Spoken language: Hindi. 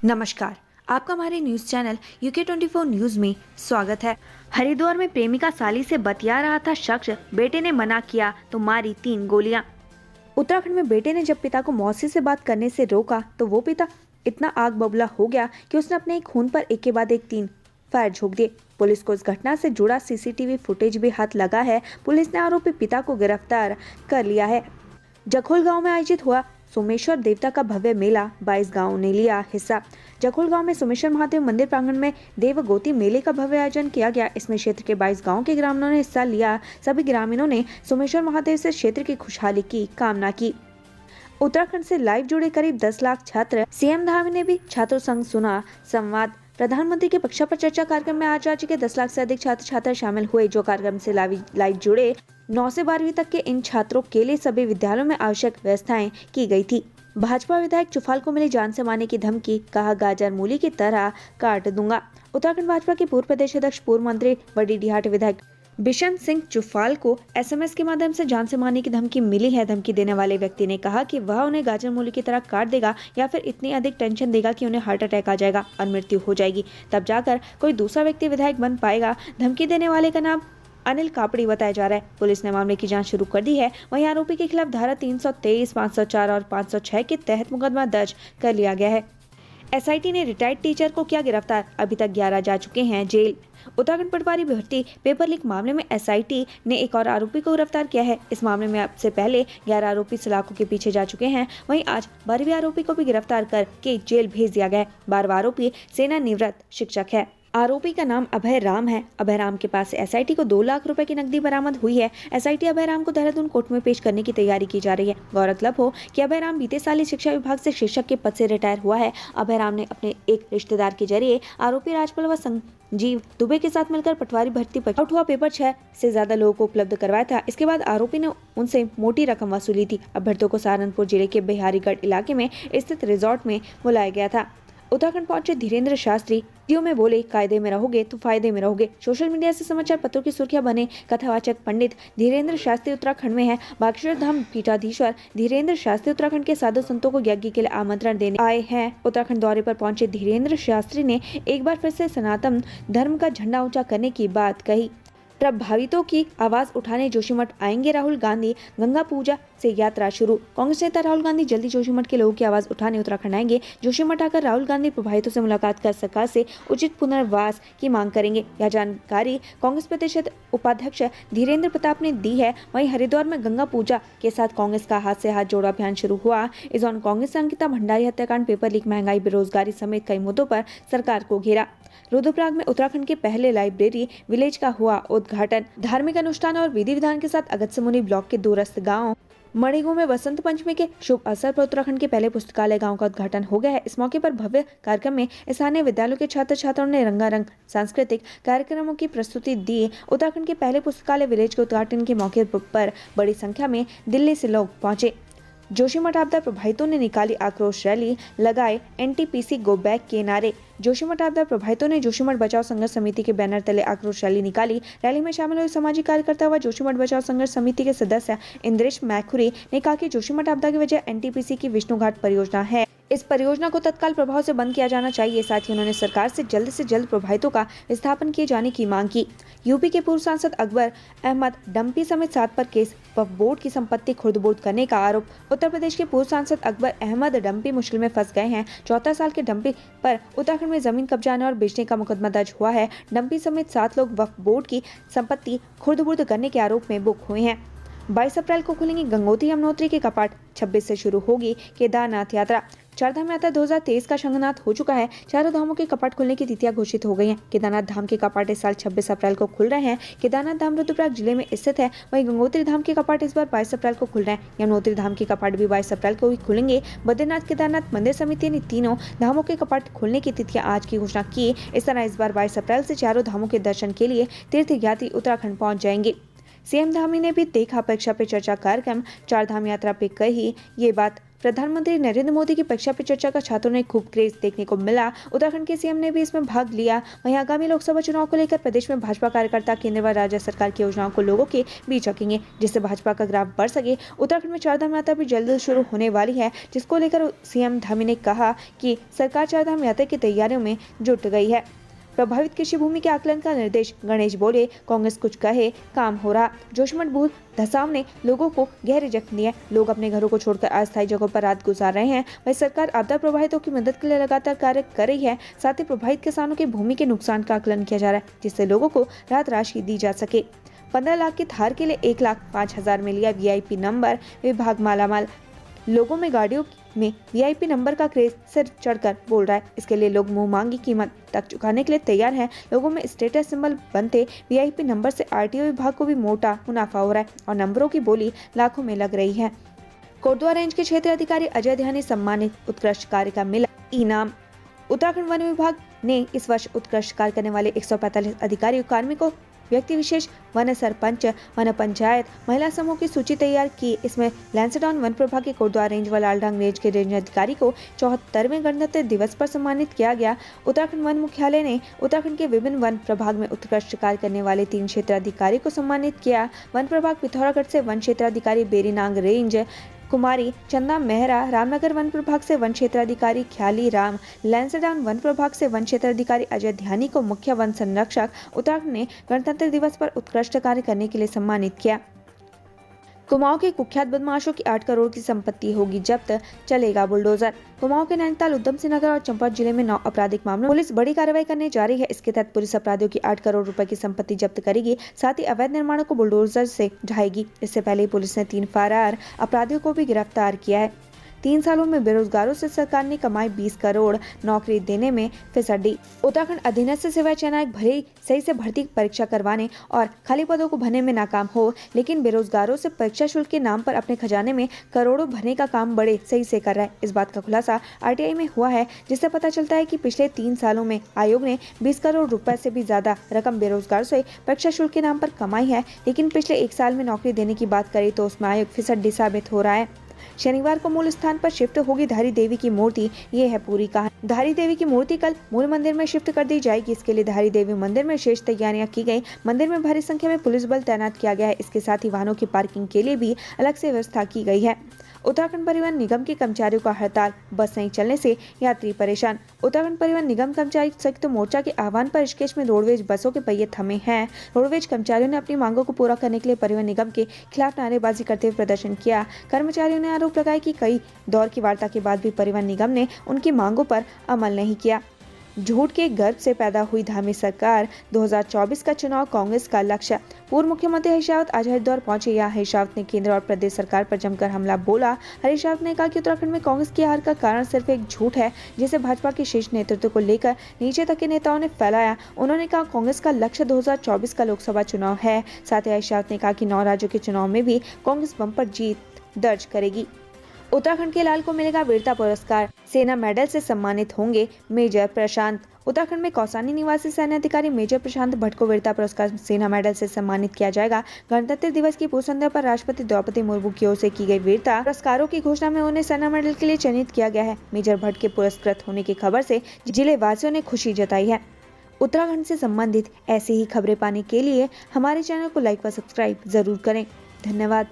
नमस्कार, आपका हमारे न्यूज चैनल UK24 न्यूज में स्वागत है। हरिद्वार में प्रेमिका साली से बतिया रहा था शख्स, बेटे ने मना किया तो मारी 3 गोलियां। उत्तराखंड में बेटे ने जब पिता को मौसी से बात करने से रोका तो वो पिता इतना आग बबूला हो गया कि उसने अपने खून पर एक के बाद एक 3 फायर झोंक दिए। पुलिस को इस घटना से जुड़ा CCTV फुटेज भी हाथ लगा है। पुलिस ने आरोपी पिता को गिरफ्तार कर लिया है। जखोल गांव में आयोजित हुआ सोमेश्वर देवता का भव्य मेला, 22 गांवों ने लिया हिस्सा। जखोल गांव में सोमेश्वर महादेव मंदिर प्रांगण में देवगोती मेले का भव्य आयोजन किया गया। इसमें क्षेत्र के 22 गांवों के ग्रामीणों ने हिस्सा लिया। सभी ग्रामीणों ने सोमेश्वर महादेव से क्षेत्र की खुशहाली की कामना की। उत्तराखंड से लाइव जुड़े करीब 10 लाख छात्र। CM धामी ने भी छात्रों संग सुना संवाद। प्रधानमंत्री की परीक्षा पर चर्चा कार्यक्रम में आज राज्य के 10 लाख से अधिक छात्र छात्रा शामिल हुए, जो कार्यक्रम से लाइव जुड़े। 9 से 12वीं तक के इन छात्रों के लिए सभी विद्यालयों में आवश्यक व्यवस्थाएं की गई थी। भाजपा विधायक चुफाल को मिली जान से मारने की धमकी, कहा गाजर मूली की तरह काट दूंगा। उत्तराखंड भाजपा के पूर्व प्रदेश अध्यक्ष, पूर्व मंत्री, बड़ी डीहाट विधायक बिशन सिंह चुफाल को SMS के माध्यम से जान से मारने की धमकी मिली है। धमकी देने वाले व्यक्ति ने कहा कि वह उन्हें गाजर मूली की तरह काट देगा या फिर इतनी अधिक टेंशन देगा कि उन्हें हार्ट अटैक आ जाएगा और मृत्यु हो जाएगी, तब जाकर कोई दूसरा व्यक्ति विधायक बन पाएगा। धमकी देने वाले का नाम अनिल कापड़ी बताया जा रहा है। पुलिस ने मामले की जांच शुरू कर दी है। वहीं आरोपी के खिलाफ धारा 323, 504 और 506 के तहत मुकदमा दर्ज कर लिया गया है। SIT ने रिटायर्ड टीचर को किया गिरफ्तार, अभी तक 11 जा चुके हैं जेल। उत्तराखंड पटवारी भर्ती पेपर लीक मामले में SIT ने एक और आरोपी को गिरफ्तार किया है। इस मामले में अब से पहले 11 आरोपी सलाखों के पीछे जा चुके हैं। वहीं आज 12वें आरोपी को भी गिरफ्तार करके जेल भेज दिया गया है। 12वां आरोपी सेवानिवृत्त शिक्षक है। आरोपी का नाम अभय राम है। अभय राम के पास से SIT को 2 लाख रुपए की नकदी बरामद हुई है। SIT अभय राम को देहरादून कोर्ट में पेश करने की तैयारी की जा रही है। गौरतलब हो कि अभय राम बीते साल शिक्षा विभाग से शिक्षक के पद से रिटायर हुआ है। अभय राम ने अपने एक रिश्तेदार के जरिए आरोपी राजपाल व संजीव दुबे के साथ मिलकर पटवारी भर्ती पर आउट हुआ पेपर 6 से ज्यादा लोगों को उपलब्ध करवाया था। इसके बाद आरोपी ने उनसे मोटी रकम वसूली थी। अभ्यर्थियों को सहारनपुर जिले के बिहारीगढ़ इलाके में स्थित रिजॉर्ट में बुलाया गया था। उत्तराखंड पहुंचे धीरेन्द्र शास्त्री, वीडियो में बोले कायदे में रहोगे तो फायदे में रहोगे। सोशल मीडिया से समाचार पत्रों की सुर्खियां बने। कथावाचक पंडित धीरेन्द्र शास्त्री उत्तराखंड में है। बागेश्वर धाम पीठाधीश्वर धीरेन्द्र शास्त्री उत्तराखंड के साधु संतों को यज्ञ के लिए आमंत्रण देने आए हैं। उत्तराखंड दौरे पर पहुंचे धीरेन्द्र शास्त्री ने एक बार फिर से सनातन धर्म का झंडा ऊंचा करने की बात कही। प्रभावितों की आवाज उठाने जोशीमठ आएंगे राहुल गांधी, गंगा पूजा से यात्रा शुरू। कांग्रेस नेता राहुल गांधी जल्दी जोशीमठ के लोगों की आवाज उठाने उत्तराखंड आएंगे। जोशीमठ आकर राहुल गांधी प्रभावितों से मुलाकात कर सरकार से उचित पुनर्वास की मांग करेंगे। यह जानकारी कांग्रेस प्रदेश उपाध्यक्ष धीरेन्द्र प्रताप ने दी है। वहीं हरिद्वार में गंगा पूजा के साथ कांग्रेस का हाथ से हाथ जोड़ो अभियान शुरू हुआ। इस दौरान कांग्रेस अंकिता भंडारी हत्याकांड, पेपर लीक, महंगाई, बेरोजगारी समेत कई मुद्दों पर सरकार को घेरा। रुद्रप्रयाग में उत्तराखंड के पहले लाइब्रेरी विलेज का हुआ उद्घाटन। धार्मिक अनुष्ठान और विधि विधान के साथ अगस्त्यमुनि ब्लॉक के दूरस्थ गांव मणिगु में वसंत पंचमी के शुभ अवसर पर उत्तराखंड के पहले पुस्तकालय गांव का उद्घाटन हो गया है। इस मौके पर भव्य कार्यक्रम में स्थानीय विद्यालयों के छात्र छात्राओं ने रंगारंग सांस्कृतिक कार्यक्रमों की प्रस्तुति दी। उत्तराखंड के पहले पुस्तकालय विलेज के उद्घाटन के मौके पर बड़ी संख्या में दिल्ली से लोग पहुंचे। जोशीमठ आपदा प्रभावितों ने निकाली आक्रोश रैली, लगाए NTPC गो बैक के नारे। जोशीमठ आपदा प्रभावितों ने जोशीमठ बचाओ संघर्ष समिति के बैनर तले आक्रोश रैली निकाली। रैली में शामिल हुए सामाजिक कार्यकर्ता व जोशीमठ बचाओ संघर्ष समिति के सदस्य इंद्रेश मैखुरी ने कहा कि जोशीमठ आपदा की वजह NTPC की विष्णुघाट परियोजना है। इस परियोजना को तत्काल प्रभाव से बंद किया जाना चाहिए। साथ ही उन्होंने सरकार से जल्द प्रभावितों का विस्थापन किए जाने की मांग की। यूपी के पूर्व सांसद अकबर अहमद डंपी समेत 7 पर केस, वक्फ बोर्ड की संपत्ति खुर्द-बुर्द करने का आरोप। उत्तर प्रदेश के पूर्व सांसद अकबर अहमद डंपी मुश्किल में फंस गए हैं। 14 साल के डंपी पर उत्तराखंड में जमीन कब्जाने और बेचने का मुकदमा दर्ज हुआ है। डंपी समेत 7 लोग वक्फ बोर्ड की संपत्ति खुर्द-बुर्द करने के आरोप में बुक हुए हैं। 22 अप्रैल को खुलेंगे गंगोत्री यमुनोत्री के कपाट। 26 से शुरू होगी केदारनाथ यात्रा। चारधाम यात्रा 2023 का शंखनाद हो चुका है। चारों धामों के कपाट खुलने की तिथियां घोषित हो गई हैं। केदारनाथ धाम के कपाट इस साल 26 अप्रैल को खुल रहे हैं। केदारनाथ धाम रुद्रप्रयाग जिले में स्थित है। वहीं गंगोत्री धाम के कपाट इस बार 22 अप्रैल को खुल रहे हैं। यमुनोत्री धाम के कपाट भी 22 अप्रैल को ही खुलेंगे। बद्रीनाथ केदारनाथ मंदिर समिति ने तीनों धामों के कपाट खुलने की तिथियां आज की घोषणा की। इस तरह इस बार 22 अप्रैल से चारों धामों के दर्शन के लिए तीर्थयात्री उत्तराखंड पहुँच जाएंगे। CM धामी ने भी देखा परीक्षा पे चर्चा कार्यक्रम। 4 धाम यात्रा पे कही ये बात। प्रधानमंत्री नरेंद्र मोदी की परीक्षा पे चर्चा का छात्रों ने खूब क्रेज देखने को मिला। उत्तराखंड के सीएम ने भी इसमें भाग लिया। वहीं आगामी लोकसभा चुनाव को लेकर प्रदेश में भाजपा कार्यकर्ता केंद्र व राज्य सरकार की योजनाओं को लोगों के बीच रखेंगे, जिससे भाजपा का ग्राफ बढ़ सके। उत्तराखंड में चारधाम यात्रा भी जल्द शुरू होने वाली है, जिसको लेकर सीएम धामी ने कहा कि सरकार चारधाम यात्रा की तैयारियों में जुट गई है। प्रभावित कृषि भूमि के आकलन का निर्देश, गणेश बोले कांग्रेस कुछ कहे काम हो रहा। जोशीमठ भूल धसाव ने लोगों को गहरे जख्म दिए। लोग अपने घरों को छोड़कर अस्थायी जगहों पर रात गुजार रहे हैं। वही सरकार आपदा प्रभावितों की मदद के लिए लगातार कार्य कर रही है। साथ ही प्रभावित किसानों की भूमि के नुकसान का आकलन किया जा रहा है, जिससे लोगों को राहत राशि दी जा सके। 15 लाख की थार के लिए 1,05,000 में लिया वीआईपी नंबर। विभाग मालामाल, लोगों में गाड़ियों में वीआईपी नंबर का क्रेज सिर चढ़कर बोल रहा है। इसके लिए लोग मुंह मांगी कीमत तक चुकाने के लिए तैयार हैं। लोगों में स्टेटस सिंबल बनते वीआईपी नंबर से आरटीओ विभाग को भी मोटा मुनाफा हो रहा है और नंबरों की बोली लाखों में लग रही है। कोटद्वार रेंज के क्षेत्र अधिकारी अजय ध्यानी सम्मानित, उत्कृष्ट कार्य का मिला इनाम। उत्तराखंड वन विभाग ने इस वर्ष उत्कृष्ट कार्य करने वाले 145 अधिकारी कार्मिकों, व्यक्ति विशेष, वन सरपंच, वन पंचायत, महिला समूह की सूची तैयार की। इसमें लैंसडाउन वन प्रभाग के कोटद्वार रेंज व लालढांग रेंज के रेंज अधिकारी को 74वें गणतंत्र दिवस पर सम्मानित किया गया। उत्तराखंड वन मुख्यालय ने उत्तराखंड के विभिन्न वन प्रभाग में उत्कृष्ट कार्य करने वाले 3 क्षेत्राधिकारी को सम्मानित किया। वन प्रभाग पिथौरागढ़ से वन क्षेत्राधिकारी बेरीनाग रेंज कुमारी चंदा मेहरा, रामनगर वन प्रभाग से वन क्षेत्राधिकारी ख्याली राम, लैंसडाउन वन प्रभाग से वन क्षेत्राधिकारी अजय ध्यानी को मुख्य वन संरक्षक उत्तराखंड ने गणतंत्र दिवस पर उत्कृष्ट कार्य करने के लिए सम्मानित किया। कुमाऊं के कुख्यात बदमाशों की 8 करोड़ की संपत्ति होगी जब्त, चलेगा बुलडोजर। कुमाऊं के नैनीताल, उधम सिंह नगर और चंपावत जिले में 9 आपराधिक मामलों में पुलिस बड़ी कार्रवाई करने जा रही है। इसके तहत पुलिस अपराधियों की 8 करोड़ रुपए की संपत्ति जब्त करेगी, साथ ही अवैध निर्माणों को बुलडोजर से ढाएगी। इससे पहले पुलिस ने 3 फरार अपराधियों को भी गिरफ्तार किया है। 3 सालों में बेरोजगारों से सरकार ने कमाई 20 करोड़, नौकरी देने में फिसड्डी। उत्तराखंड अधीनस्थ सेवा चयन आयोग भले ही सही से भर्ती परीक्षा करवाने और खाली पदों को भरने में नाकाम हो, लेकिन बेरोजगारों से परीक्षा शुल्क के नाम पर अपने खजाने में करोड़ों भरने का काम बड़े सही से कर रहा है। इस बात का खुलासा आरटीआई में हुआ है, जिससे पता चलता है कि पिछले 3 सालों में आयोग ने 20 करोड़ रुपए से भी ज्यादा रकम बेरोजगारों से परीक्षा शुल्क के नाम पर कमाई है। लेकिन पिछले 1 साल में नौकरी देने की बात करें तो उसमें आयोग फिसड्डी साबित हो रहा है। शनिवार को मूल स्थान पर शिफ्ट होगी धारी देवी की मूर्ति, ये है पूरी कहानी। धारी देवी की मूर्ति कल मूल मंदिर में शिफ्ट कर दी जाएगी। इसके लिए धारी देवी मंदिर में शेष तैयारियां की गई। मंदिर में भारी संख्या में पुलिस बल तैनात किया गया है। इसके साथ ही वाहनों की पार्किंग के लिए भी अलग से व्यवस्था की गई है। उत्तराखंड परिवहन निगम के कर्मचारियों का हड़ताल, बस नहीं चलने से यात्री परेशान। उत्तराखंड परिवहन निगम कर्मचारी संयुक्त मोर्चा के आह्वान पर ऋषिकेश में रोडवेज बसों के पहिए थमे हैं। रोडवेज कर्मचारियों ने अपनी मांगों को पूरा करने के लिए परिवहन निगम के खिलाफ नारेबाजी करते हुए प्रदर्शन किया। कर्मचारियों ने आरोप लगाया कि कई दौर की वार्ता के बाद भी परिवहन निगम ने उनकी मांगों पर अमल नहीं किया। झूठ के गर्भ से पैदा हुई धामी सरकार, 2024 का चुनाव कांग्रेस का लक्ष्य। पूर्व मुख्यमंत्री हरीश रावत आज हरिद्वार पहुंचे। यहाँ हरीश रावत ने केंद्र और प्रदेश सरकार पर जमकर हमला बोला। हरीश रावत ने कहा कि उत्तराखंड में कांग्रेस की हार का कारण सिर्फ एक झूठ है, जिसे भाजपा के शीर्ष नेतृत्व को लेकर नीचे तक के नेताओं ने फैलाया। उन्होंने कहा कांग्रेस का लक्ष्य 2024 का लोकसभा चुनाव है। साथ ही हरीश रावत ने कहा कि 9 राज्यों के चुनाव में भी कांग्रेस बम्पर जीत दर्ज करेगी। उत्तराखंड के लाल को मिलेगा वीरता पुरस्कार, सेना मेडल से सम्मानित होंगे मेजर प्रशांत। उत्तराखंड में कौसानी निवासी सैन्य अधिकारी मेजर प्रशांत भट्ट को वीरता पुरस्कार सेना मेडल से सम्मानित किया जाएगा। गणतंत्र दिवस की पूर्व संध्या पर राष्ट्रपति द्रौपदी मुर्मू की ओर से की गई वीरता पुरस्कारों की घोषणा में उन्हें सेना मेडल के लिए चयनित किया गया है। मेजर भट्ट के पुरस्कृत होने की खबर से जिले वासियों ने खुशी जताई है। उत्तराखंड से संबंधित ऐसी ही खबरें पाने के लिए हमारे चैनल को लाइक व सब्सक्राइब जरूर करें। धन्यवाद।